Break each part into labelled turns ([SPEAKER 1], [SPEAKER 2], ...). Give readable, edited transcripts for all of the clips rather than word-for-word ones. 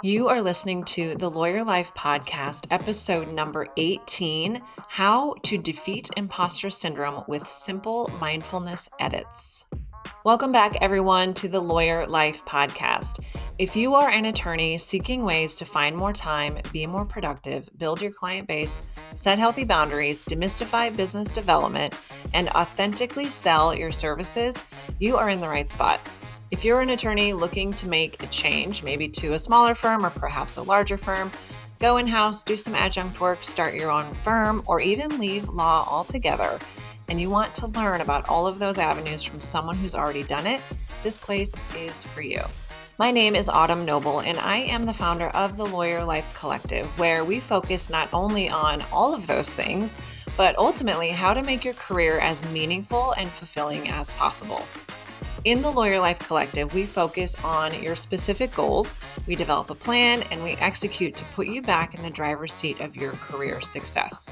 [SPEAKER 1] You are listening to the Lawyer Life Podcast, episode number 18, How to Defeat Impostor Syndrome with Simple Mindfulness Edits. Welcome back, everyone, to the Lawyer Life Podcast. If you are an attorney seeking ways to find more time, be more productive, build your client base, set healthy boundaries, demystify business development, and authentically sell your services, you are in the right spot. If you're an attorney looking to make a change, maybe to a smaller firm or perhaps a larger firm, go in-house, do some adjunct work, start your own firm, or even leave law altogether, and you want to learn about all of those avenues from someone who's already done it, this place is for you. My name is Autumn Noble, and I am the founder of the Lawyer Life Collective, where we focus not only on all of those things, but ultimately how to make your career as meaningful and fulfilling as possible. In the Lawyer Life Collective, we focus on your specific goals, we develop a plan, and we execute to put you back in the driver's seat of your career success.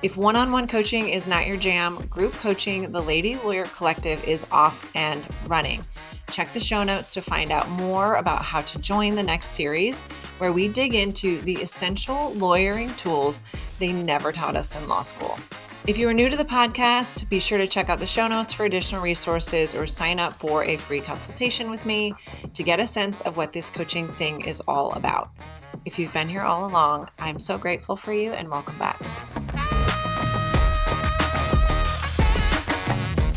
[SPEAKER 1] If one-on-one coaching is not your jam, group coaching, the Lady Lawyer Collective is off and running. Check the show notes to find out more about how to join the next series, where we dig into the essential lawyering tools they never taught us in law school. If you are new to the podcast, be sure to check out the show notes for additional resources or sign up for a free consultation with me to get a sense of what this coaching thing is all about. If you've been here all along, I'm so grateful for you and welcome back.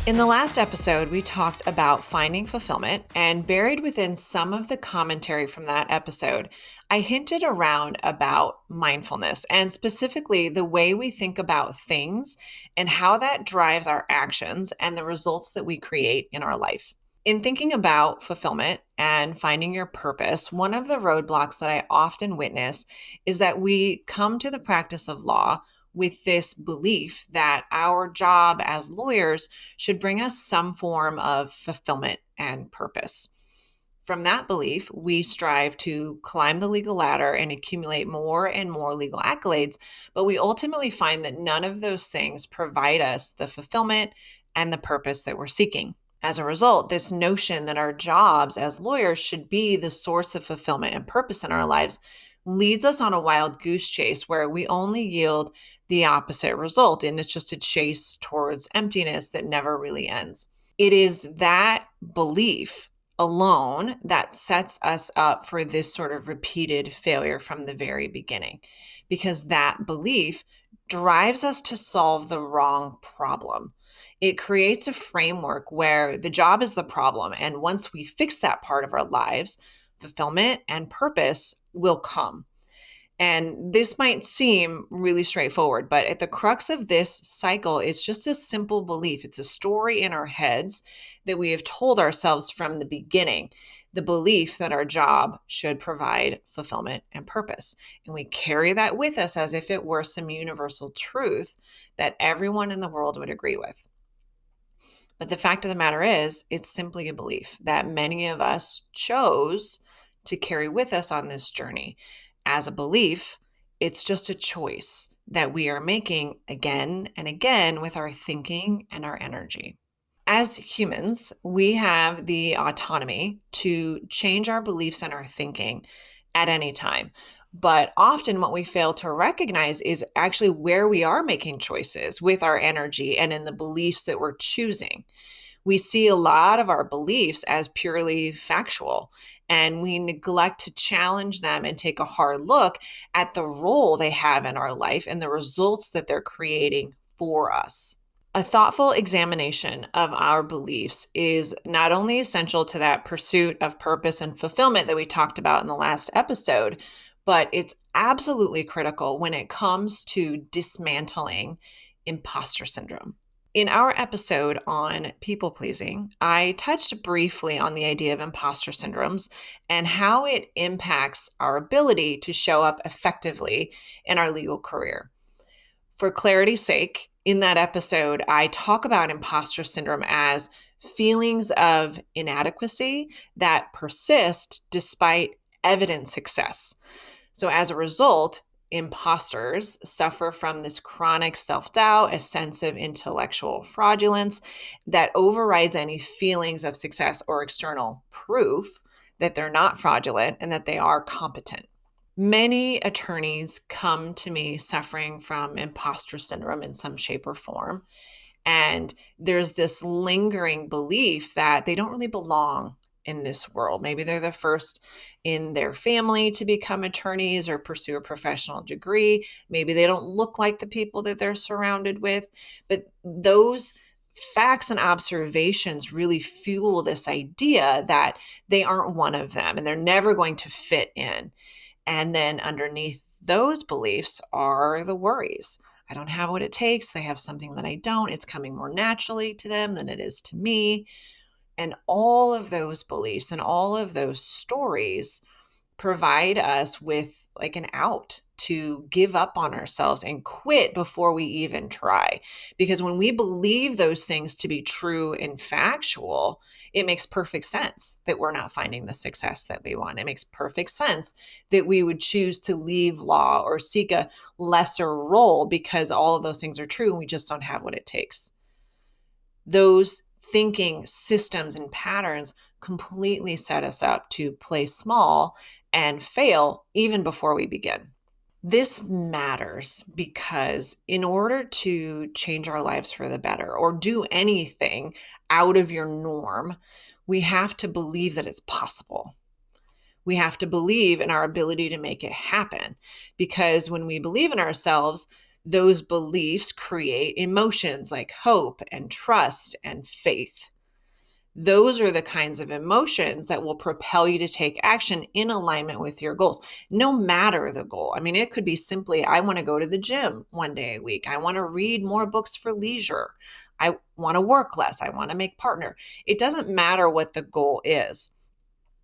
[SPEAKER 1] In the last episode, we talked about finding fulfillment, and buried within some of the commentary from that episode, I hinted around about mindfulness and specifically the way we think about things and how that drives our actions and the results that we create in our life. In thinking about fulfillment and finding your purpose, one of the roadblocks that I often witness is that we come to the practice of law with this belief that our job as lawyers should bring us some form of fulfillment and purpose. From that belief, we strive to climb the legal ladder and accumulate more and more legal accolades, but we ultimately find that none of those things provide us the fulfillment and the purpose that we're seeking. As a result, this notion that our jobs as lawyers should be the source of fulfillment and purpose in our lives leads us on a wild goose chase where we only yield the opposite result, and it's just a chase towards emptiness that never really ends. It is that belief alone that sets us up for this sort of repeated failure from the very beginning, because that belief drives us to solve the wrong problem. It creates a framework where the job is the problem, and once we fix that part of our lives, fulfillment and purpose will come. And this might seem really straightforward, but at the crux of this cycle, it's just a simple belief. It's a story in our heads that we have told ourselves from the beginning, the belief that our job should provide fulfillment and purpose. And we carry that with us as if it were some universal truth that everyone in the world would agree with. But the fact of the matter is, it's simply a belief that many of us chose to carry with us on this journey. As a belief, it's just a choice that we are making again and again with our thinking and our energy. As humans, we have the autonomy to change our beliefs and our thinking at any time. But often what we fail to recognize is actually where we are making choices with our energy and in the beliefs that we're choosing. We see a lot of our beliefs as purely factual, and we neglect to challenge them and take a hard look at the role they have in our life and the results that they're creating for us. A thoughtful examination of our beliefs is not only essential to that pursuit of purpose and fulfillment that we talked about in the last episode, but it's absolutely critical when it comes to dismantling imposter syndrome. In our episode on people pleasing, I touched briefly on the idea of imposter syndromes and how it impacts our ability to show up effectively in our legal career. For clarity's sake, in that episode, I talk about imposter syndrome as feelings of inadequacy that persist despite evident success. So as a result, imposters suffer from this chronic self-doubt, a sense of intellectual fraudulence that overrides any feelings of success or external proof that they're not fraudulent and that they are competent. Many attorneys come to me suffering from imposter syndrome in some shape or form. And there's this lingering belief that they don't really belong in this world. Maybe they're the first in their family to become attorneys or pursue a professional degree. Maybe they don't look like the people that they're surrounded with. But those facts and observations really fuel this idea that they aren't one of them and they're never going to fit in. And then underneath those beliefs are the worries. I don't have what it takes. They have something that I don't. It's coming more naturally to them than it is to me. And all of those beliefs and all of those stories provide us with like an out to give up on ourselves and quit before we even try. Because when we believe those things to be true and factual, it makes perfect sense that we're not finding the success that we want. It makes perfect sense that we would choose to leave law or seek a lesser role because all of those things are true and we just don't have what it takes. Those thinking systems and patterns completely set us up to play small and fail even before we begin. This matters because in order to change our lives for the better or do anything out of your norm, we have to believe that it's possible. We have to believe in our ability to make it happen, because when we believe in ourselves, those beliefs create emotions like hope and trust and faith. Those are the kinds of emotions that will propel you to take action in alignment with your goals, no matter the goal. I mean, it could be simply, I want to go to the gym one day a week. I want to read more books for leisure. I want to work less. I want to make partner. It doesn't matter what the goal is.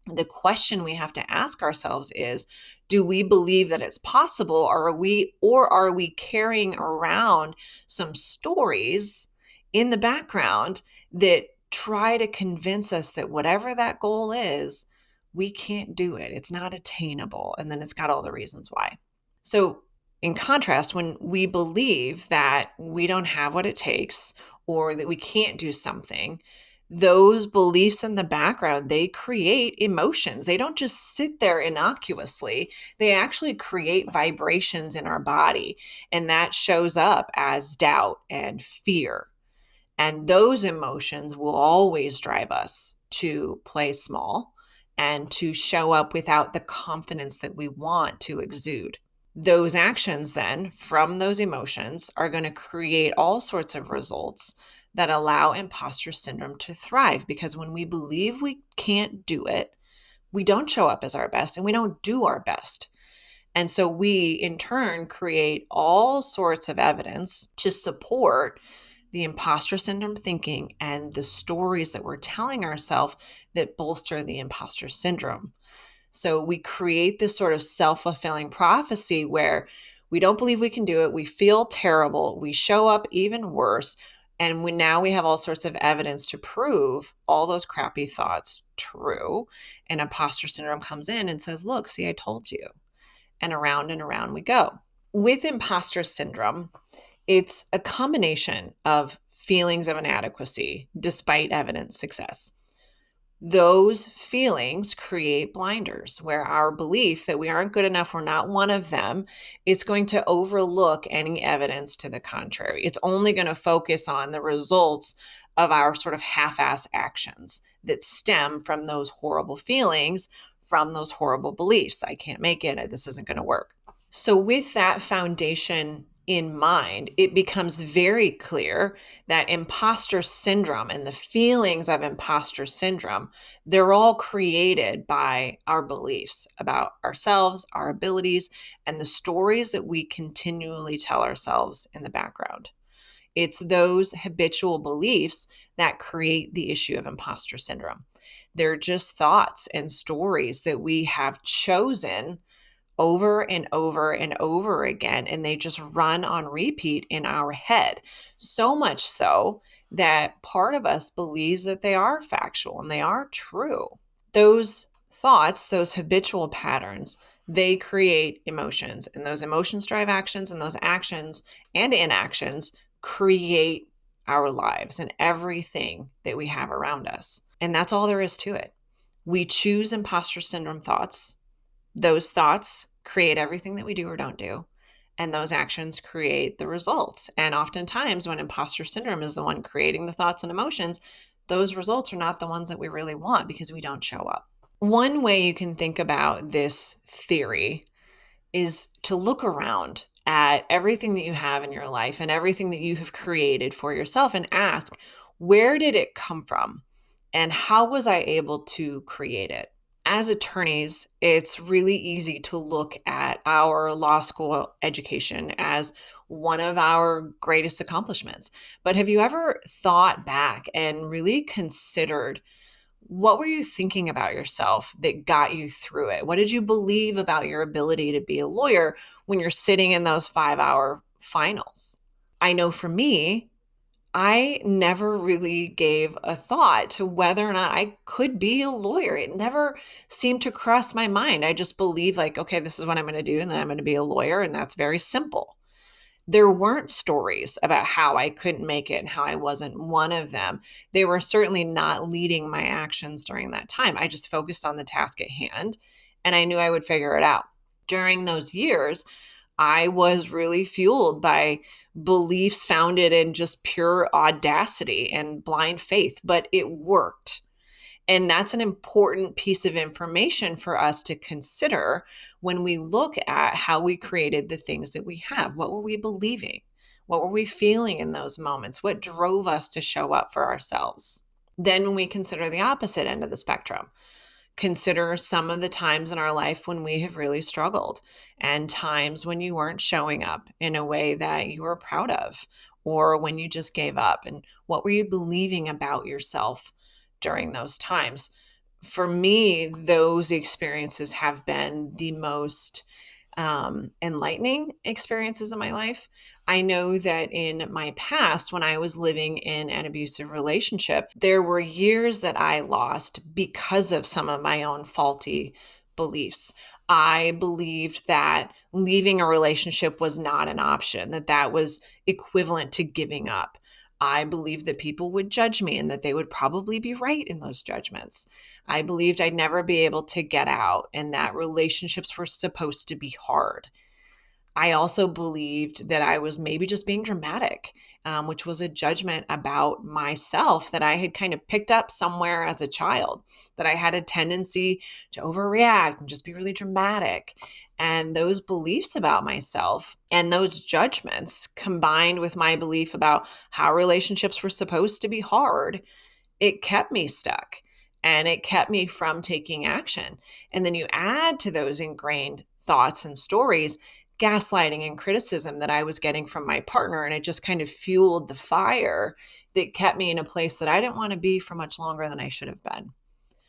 [SPEAKER 1] The question we have to ask ourselves is, do we believe that it's possible, or are we carrying around some stories in the background that try to convince us that whatever that goal is, we can't do it. It's not attainable. And then it's got all the reasons why. So in contrast, when we believe that we don't have what it takes or that we can't do something, those beliefs in the background, they create emotions. They don't just sit there innocuously. They actually create vibrations in our body. And that shows up as doubt and fear. And those emotions will always drive us to play small and to show up without the confidence that we want to exude. Those actions then from those emotions are going to create all sorts of results that allow imposter syndrome to thrive, because when we believe we can't do it, we don't show up as our best and we don't do our best. And so we in turn create all sorts of evidence to support the imposter syndrome thinking and the stories that we're telling ourselves that bolster the imposter syndrome. So we create this sort of self-fulfilling prophecy where we don't believe we can do it. We feel terrible. We show up even worse. And now we have all sorts of evidence to prove all those crappy thoughts true. And imposter syndrome comes in and says, look, see, I told you. And around we go. With imposter syndrome, it's a combination of feelings of inadequacy despite evident success. Those feelings create blinders where our belief that we aren't good enough, we're not one of them, it's going to overlook any evidence to the contrary. It's only going to focus on the results of our sort of half-ass actions that stem from those horrible feelings, from those horrible beliefs. I can't make it. This isn't going to work. So with that foundation in mind, it becomes very clear that imposter syndrome and the feelings of imposter syndrome, they're all created by our beliefs about ourselves, our abilities, and the stories that we continually tell ourselves in the background. It's those habitual beliefs that create the issue of imposter syndrome. They're just thoughts and stories that we have chosen over and over and over again, and they just run on repeat in our head. So much so that part of us believes that they are factual and they are true. Those thoughts, those habitual patterns, They create emotions, and those emotions drive actions, and those actions and inactions create our lives and everything that we have around us. And that's all there is to it. We choose imposter syndrome thoughts. Those thoughts create everything that we do or don't do. And those actions create the results. And oftentimes, when imposter syndrome is the one creating the thoughts and emotions, those results are not the ones that we really want because we don't show up. One way you can think about this theory is to look around at everything that you have in your life and everything that you have created for yourself and ask, where did it come from? And how was I able to create it? As attorneys, it's really easy to look at our law school education as one of our greatest accomplishments. But have you ever thought back and really considered, what were you thinking about yourself that got you through it? What did you believe about your ability to be a lawyer when you're sitting in those 5-hour finals? I know for me, I never really gave a thought to whether or not I could be a lawyer. It never seemed to cross my mind. I just believed, like, okay, this is what I'm going to do, and then I'm going to be a lawyer, and that's very simple. There weren't stories about how I couldn't make it and how I wasn't one of them. They were certainly not leading my actions during that time. I just focused on the task at hand, and I knew I would figure it out. During those years, I was really fueled by beliefs founded in just pure audacity and blind faith, but it worked. And that's an important piece of information for us to consider when we look at how we created the things that we have. What were we believing? What were we feeling in those moments? What drove us to show up for ourselves? Then, when we consider the opposite end of the spectrum, consider some of the times in our life when we have really struggled and times when you weren't showing up in a way that you were proud of, or when you just gave up. And what were you believing about yourself during those times? For me, those experiences have been the most enlightening experiences in my life. I know that in my past, when I was living in an abusive relationship, there were years that I lost because of some of my own faulty beliefs. I believed that leaving a relationship was not an option, that that was equivalent to giving up. I believed that people would judge me and that they would probably be right in those judgments. I believed I'd never be able to get out and that relationships were supposed to be hard. I also believed that I was maybe just being dramatic, which was a judgment about myself that I had kind of picked up somewhere as a child, that I had a tendency to overreact and just be really dramatic. And those beliefs about myself and those judgments combined with my belief about how relationships were supposed to be hard, it kept me stuck and it kept me from taking action. And then you add to those ingrained thoughts and stories gaslighting and criticism that I was getting from my partner, and it just kind of fueled the fire that kept me in a place that I didn't want to be for much longer than I should have been.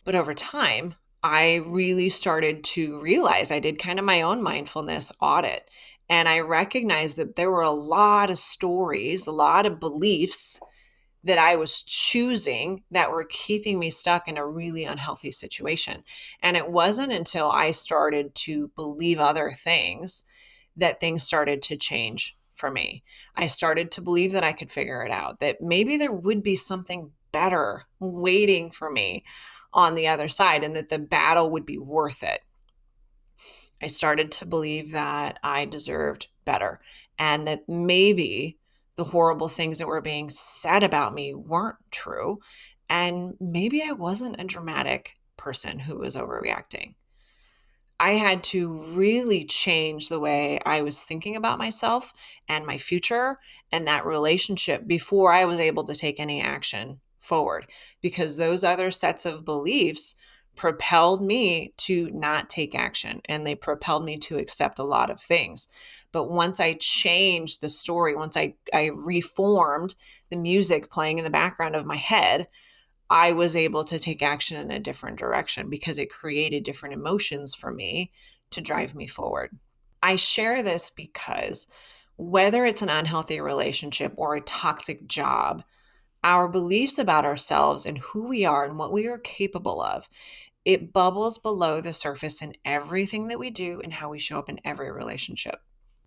[SPEAKER 1] But over time, I really started to realize, I did kind of my own mindfulness audit, and I recognized that there were a lot of stories, a lot of beliefs that I was choosing that were keeping me stuck in a really unhealthy situation. And it wasn't until I started to believe other things that things started to change for me. I started to believe that I could figure it out, that maybe there would be something better waiting for me on the other side, and that the battle would be worth it. I started to believe that I deserved better, and that maybe the horrible things that were being said about me weren't true. And maybe I wasn't a dramatic person who was overreacting. I had to really change the way I was thinking about myself and my future and that relationship before I was able to take any action forward, because those other sets of beliefs propelled me to not take action and they propelled me to accept a lot of things. But once I changed the story, once I reformed the music playing in the background of my head, I was able to take action in a different direction because it created different emotions for me to drive me forward. I share this because whether it's an unhealthy relationship or a toxic job, our beliefs about ourselves and who we are and what we are capable of It bubbles below the surface in everything that we do and how we show up in every relationship.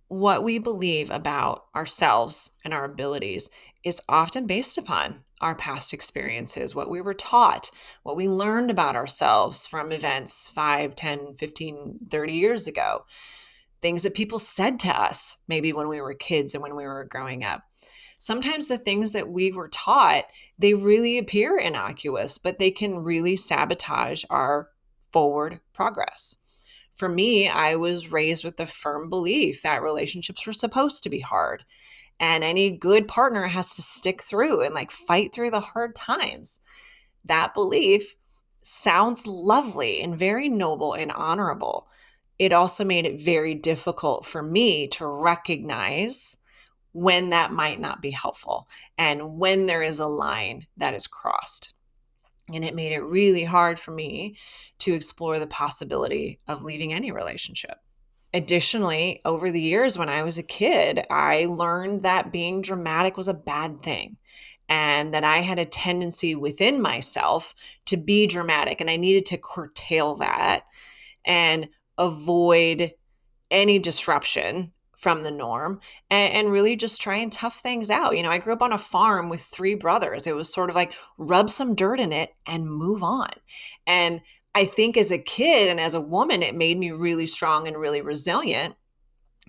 [SPEAKER 1] What we believe about ourselves and our abilities is often based upon our past experiences, what we were taught, what we learned about ourselves from events 5, 10, 15, 30 years ago, things that people said to us maybe when we were kids and when we were growing up. Sometimes the things that we were taught, they really appear innocuous, but they can really sabotage our forward progress. For me, I was raised with the firm belief that relationships were supposed to be hard, and any good partner has to stick through and like fight through the hard times. That belief sounds lovely and very noble and honorable. It also made it very difficult for me to recognize when that might not be helpful and when there is a line that is crossed. And it made it really hard for me to explore the possibility of leaving any relationship. Additionally, over the years when I was a kid, I learned that being dramatic was a bad thing and that I had a tendency within myself to be dramatic, and I needed to curtail that and avoid any disruption from the norm, and really just try and tough things out. I grew up on a farm with three brothers. It was sort of like rub some dirt in it and move on. And I think as a kid and as a woman, it made me really strong and really resilient.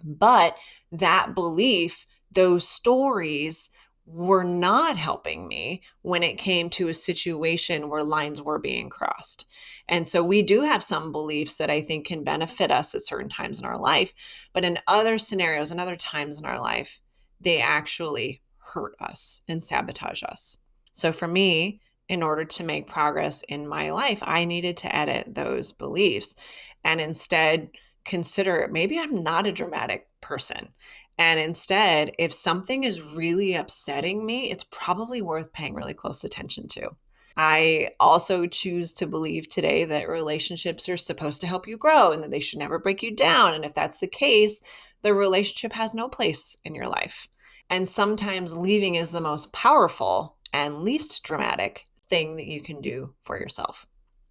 [SPEAKER 1] But that belief, those stories were not helping me when it came to a situation where lines were being crossed. And so we do have some beliefs that I think can benefit us at certain times in our life, but in other scenarios and other times in our life, they actually hurt us and sabotage us. So for me, in order to make progress in my life, I needed to edit those beliefs and instead consider maybe I'm not a dramatic person. And instead, if something is really upsetting me, it's probably worth paying really close attention to. I also choose to believe today that relationships are supposed to help you grow and that they should never break you down. And if that's the case, the relationship has no place in your life. And sometimes leaving is the most powerful and least dramatic thing that you can do for yourself.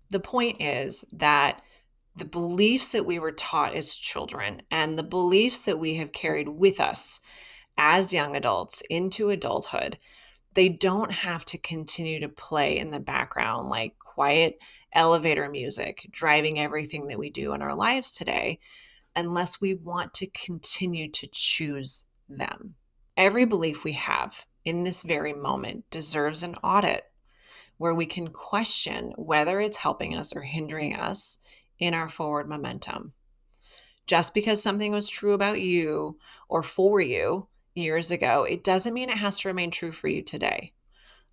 [SPEAKER 1] The point is that the beliefs that we were taught as children and the beliefs that we have carried with us as young adults into adulthood, they don't have to continue to play in the background like quiet elevator music, driving everything that we do in our lives today, unless we want to continue to choose them. Every belief we have in this very moment deserves an audit where we can question whether it's helping us or hindering us in our forward momentum. Just because something was true about you or for you years ago, it doesn't mean it has to remain true for you today.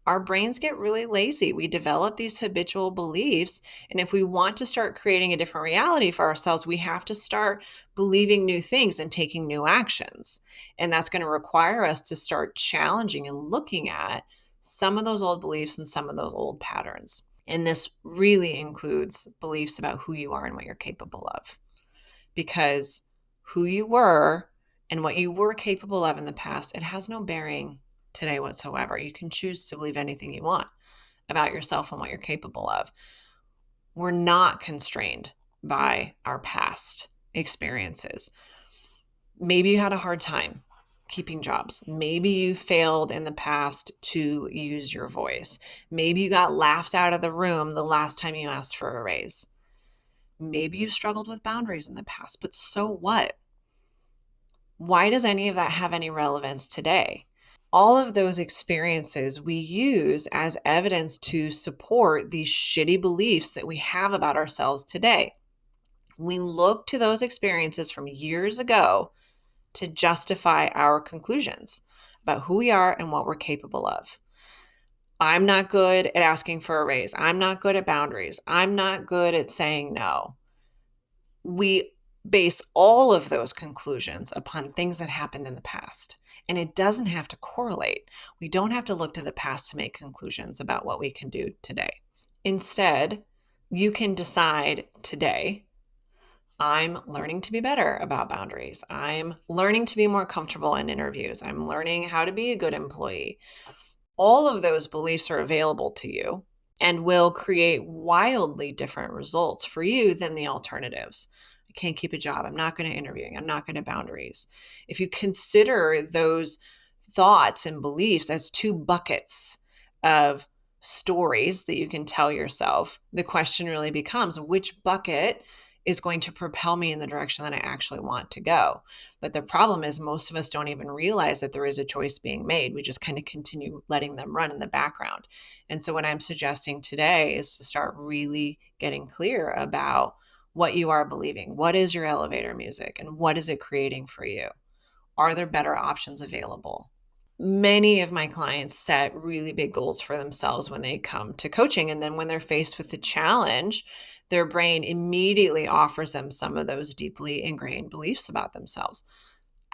[SPEAKER 1] Our brains get really lazy. We develop these habitual beliefs. And if we want to start creating a different reality for ourselves, we have to start believing new things and taking new actions. And that's going to require us to start challenging and looking at some of those old beliefs and some of those old patterns. And this really includes beliefs about who you are and what you're capable of. Because who you were and what you were capable of in the past, it has no bearing today whatsoever. You can choose to believe anything you want about yourself and what you're capable of. We're not constrained by our past experiences. Maybe you had a hard time keeping jobs. Maybe you failed in the past to use your voice. Maybe you got laughed out of the room the last time you asked for a raise. Maybe you've struggled with boundaries in the past, but so what? Why does any of that have any relevance today? All of those experiences we use as evidence to support these shitty beliefs that we have about ourselves today. We look to those experiences from years ago to justify our conclusions about who we are and what we're capable of. I'm not good at asking for a raise. I'm not good at boundaries. I'm not good at saying no. We base all of those conclusions upon things that happened in the past. And it doesn't have to correlate. We don't have to look to the past to make conclusions about what we can do today. Instead, you can decide today, I'm learning to be better about boundaries. I'm learning to be more comfortable in interviews. I'm learning how to be a good employee. All of those beliefs are available to you. and will create wildly different results for you than the alternatives. I can't keep a job. I'm not going to interviewing. I'm not going to boundaries. If you consider those thoughts and beliefs as two buckets of stories that you can tell yourself, the question really becomes which bucket is going to propel me in the direction that I actually want to go. But the problem is most of us don't even realize that there is a choice being made. We just kind of continue letting them run in the background. And so what I'm suggesting today is to start really getting clear about what you are believing. What is your elevator music and what is it creating for you? Are there better options available? Many of my clients set really big goals for themselves when they come to coaching. And then when they're faced with the challenge, their brain immediately offers them some of those deeply ingrained beliefs about themselves.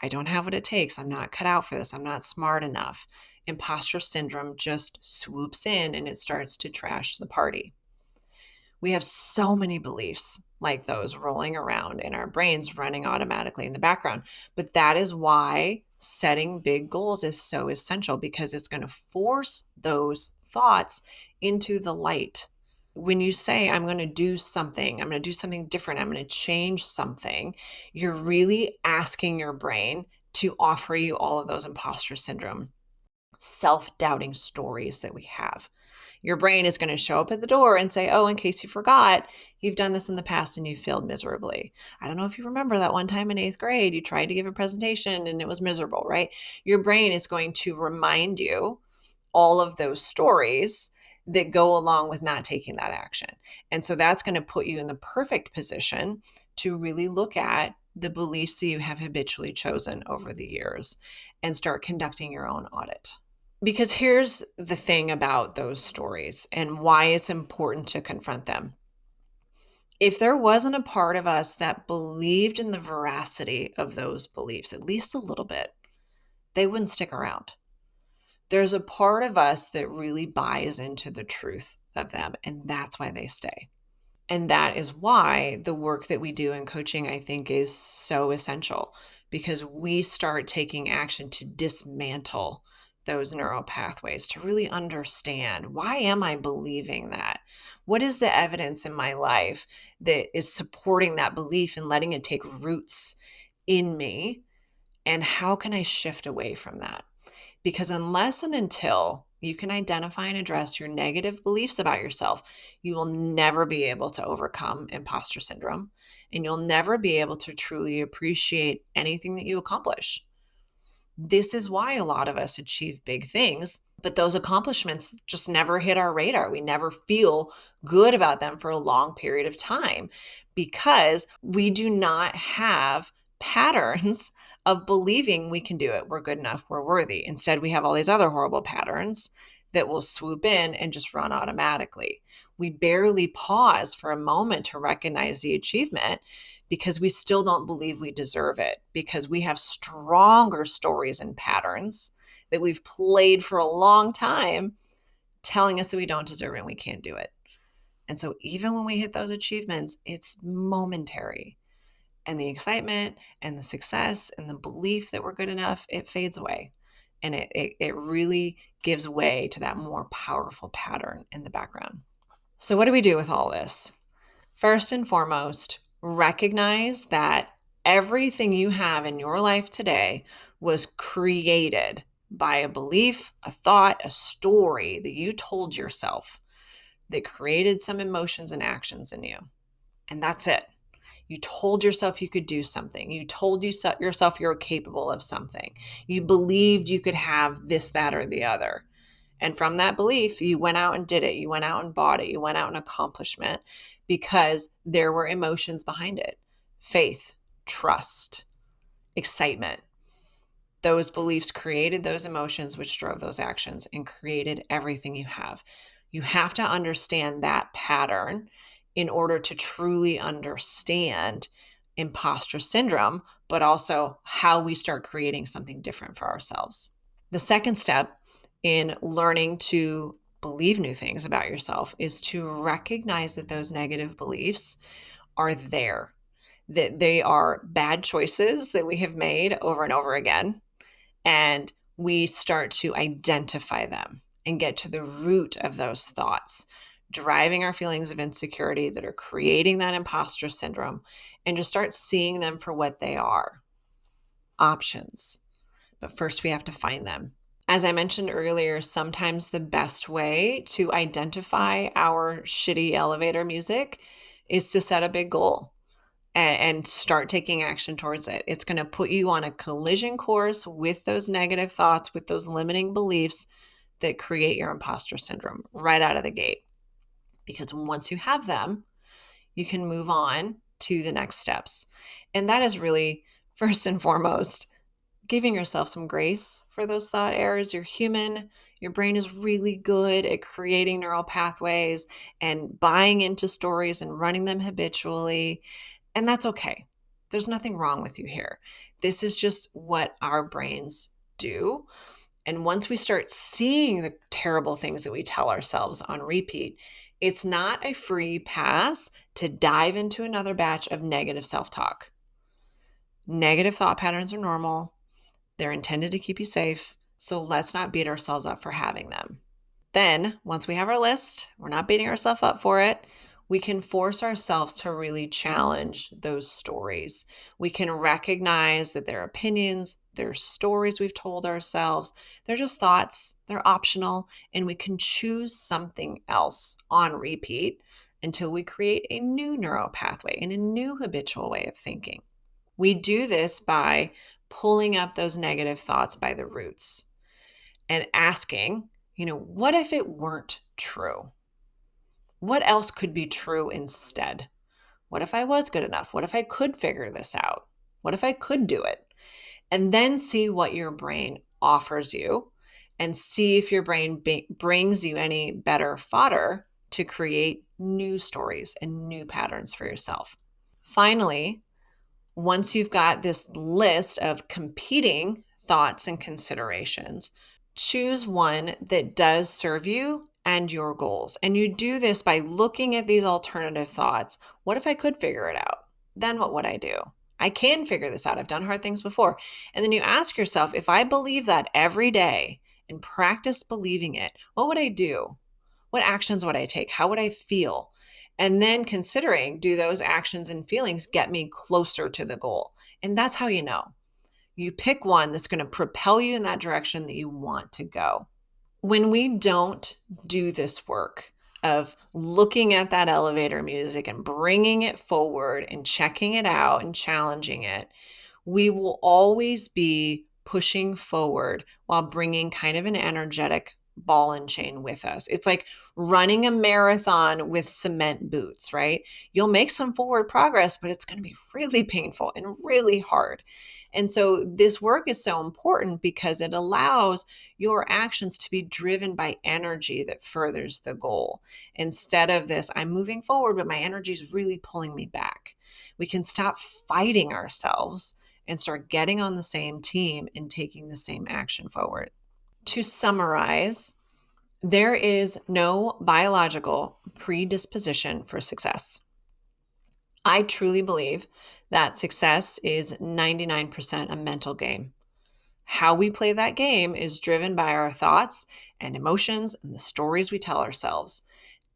[SPEAKER 1] I don't have what it takes. I'm not cut out for this. I'm not smart enough. Imposter syndrome just swoops in and it starts to trash the party. We have so many beliefs like those rolling around in our brains, running automatically in the background. But that is why setting big goals is so essential, because it's going to force those thoughts into the light. When you say, I'm going to do something, I'm going to do something different, I'm going to change something, you're really asking your brain to offer you all of those imposter syndrome, self-doubting stories that we have. Your brain is going to show up at the door and say, oh, in case you forgot, you've done this in the past and you failed miserably. I don't know if you remember that one time in 8th grade, you tried to give a presentation and it was miserable, right? Your brain is going to remind you all of those stories that go along with not taking that action. And so that's going to put you in the perfect position to really look at the beliefs that you have habitually chosen over the years and start conducting your own audit. Because here's the thing about those stories and why it's important to confront them. If there wasn't a part of us that believed in the veracity of those beliefs, at least a little bit, they wouldn't stick around. There's a part of us that really buys into the truth of them, and that's why they stay. And that is why the work that we do in coaching, I think, is so essential, because we start taking action to dismantle those neural pathways, to really understand, why am I believing that? What is the evidence in my life that is supporting that belief and letting it take roots in me? And how can I shift away from that? Because unless and until you can identify and address your negative beliefs about yourself, you will never be able to overcome imposter syndrome, and you'll never be able to truly appreciate anything that you accomplish. This is why a lot of us achieve big things, but those accomplishments just never hit our radar. We never feel good about them for a long period of time because we do not have patterns of believing we can do it, we're good enough, we're worthy. Instead, we have all these other horrible patterns that will swoop in and just run automatically. We barely pause for a moment to recognize the achievement because we still don't believe we deserve it, because we have stronger stories and patterns that we've played for a long time telling us that we don't deserve it and we can't do it. And so even when we hit those achievements, it's momentary. And the excitement and the success and the belief that we're good enough, it fades away. And it really gives way to that more powerful pattern in the background. So what do we do with all this? First and foremost, recognize that everything you have in your life today was created by a belief, a thought, a story that you told yourself that created some emotions and actions in you. And that's it. You told yourself you could do something. You told yourself you're capable of something. You believed you could have this, that, or the other. And from that belief, you went out and did it. You went out and bought it. You went out and accomplishment because there were emotions behind it. Faith, trust, excitement. Those beliefs created those emotions, which drove those actions and created everything you have. You have to understand that pattern in order to truly understand imposter syndrome, but also how we start creating something different for ourselves. The second step in learning to believe new things about yourself is to recognize that those negative beliefs are there, that they are bad choices that we have made over and over again. And we start to identify them and get to the root of those thoughts driving our feelings of insecurity, that are creating that imposter syndrome, and just start seeing them for what they are: options. But first, we have to find them. As I mentioned earlier, sometimes the best way to identify our shitty elevator music is to set a big goal and start taking action towards it. It's going to put you on a collision course with those negative thoughts, with those limiting beliefs that create your imposter syndrome right out of the gate. Because once you have them, you can move on to the next steps. And that is really, first and foremost, giving yourself some grace for those thought errors. You're human. Your brain is really good at creating neural pathways and buying into stories and running them habitually. And that's okay. There's nothing wrong with you here. This is just what our brains do. And once we start seeing the terrible things that we tell ourselves on repeat, it's not a free pass to dive into another batch of negative self-talk. Negative thought patterns are normal. They're intended to keep you safe. So let's not beat ourselves up for having them. Then, once we have our list, we're not beating ourselves up for it. We can force ourselves to really challenge those stories. We can recognize that they're opinions, they're stories we've told ourselves, they're just thoughts, they're optional, and we can choose something else on repeat until we create a new neural pathway and a new habitual way of thinking. We do this by pulling up those negative thoughts by the roots and asking, what if it weren't true? What else could be true instead? What if I was good enough? What if I could figure this out? What if I could do it? And then see what your brain offers you and see if your brain brings you any better fodder to create new stories and new patterns for yourself. Finally, once you've got this list of competing thoughts and considerations, choose one that does serve you and your goals. And you do this by looking at these alternative thoughts. What if I could figure it out? Then what would I do? I can figure this out. I've done hard things before. And then you ask yourself, if I believe that every day and practice believing it, what would I do? What actions would I take? How would I feel? And then considering, do those actions and feelings get me closer to the goal? And that's how you know. You pick one that's going to propel you in that direction that you want to go. When we don't do this work of looking at that elevator music and bringing it forward and checking it out and challenging it, we will always be pushing forward while bringing kind of an energetic ball and chain with us. It's like running a marathon with cement boots, right? You'll make some forward progress, but it's going to be really painful and really hard. And so this work is so important because it allows your actions to be driven by energy that furthers the goal. Instead of this, I'm moving forward, but my energy is really pulling me back. We can stop fighting ourselves and start getting on the same team and taking the same action forward. To summarize, there is no biological predisposition for success. I truly believe that success is 99% a mental game. How we play that game is driven by our thoughts and emotions and the stories we tell ourselves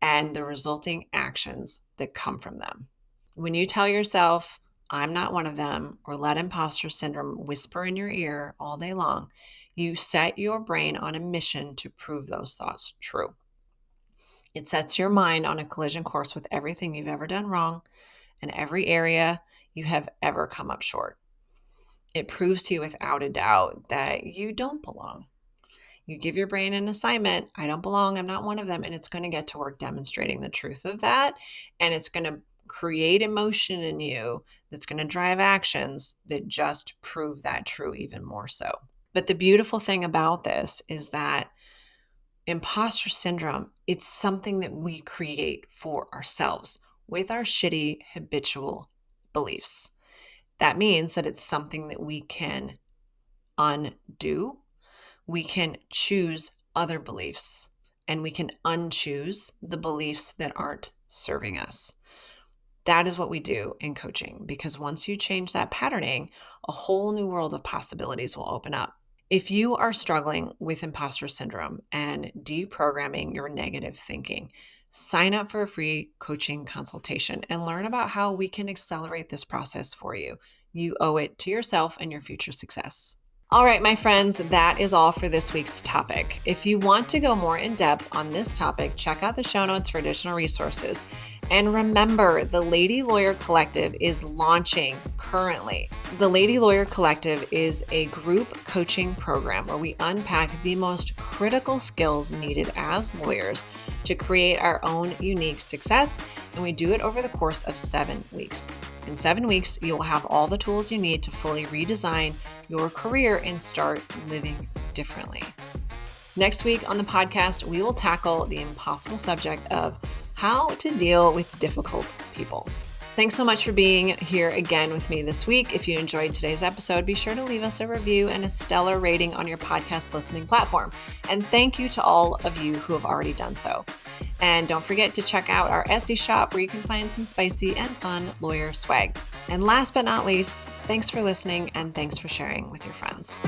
[SPEAKER 1] and the resulting actions that come from them. When you tell yourself, I'm not one of them, or let imposter syndrome whisper in your ear all day long, you set your brain on a mission to prove those thoughts true. It sets your mind on a collision course with everything you've ever done wrong and every area you have ever come up short. It proves to you without a doubt that you don't belong. You give your brain an assignment, I don't belong, I'm not one of them, and it's going to get to work demonstrating the truth of that, and it's going to create emotion in you that's going to drive actions that just prove that true even more so. But the beautiful thing about this is that imposter syndrome, it's something that we create for ourselves with our shitty habitual beliefs. That means that it's something that we can undo. We can choose other beliefs and we can unchoose the beliefs that aren't serving us. That is what we do in coaching, because once you change that patterning, a whole new world of possibilities will open up. If you are struggling with imposter syndrome and deprogramming your negative thinking, sign up for a free coaching consultation and learn about how we can accelerate this process for you. You owe it to yourself and your future success. All right, my friends, that is all for this week's topic. If you want to go more in depth on this topic, check out the show notes for additional resources. And remember, the Lady Lawyer Collective is launching currently. The Lady Lawyer Collective is a group coaching program where we unpack the most critical skills needed as lawyers to create our own unique success, and we do it over the course of 7 weeks. In 7 weeks, you will have all the tools you need to fully redesign your career and start living differently. Next week on the podcast, we will tackle the impossible subject of how to deal with difficult people. Thanks so much for being here again with me this week. If you enjoyed today's episode, be sure to leave us a review and a stellar rating on your podcast listening platform. And thank you to all of you who have already done so. And don't forget to check out our Etsy shop where you can find some spicy and fun lawyer swag. And last but not least, thanks for listening and thanks for sharing with your friends.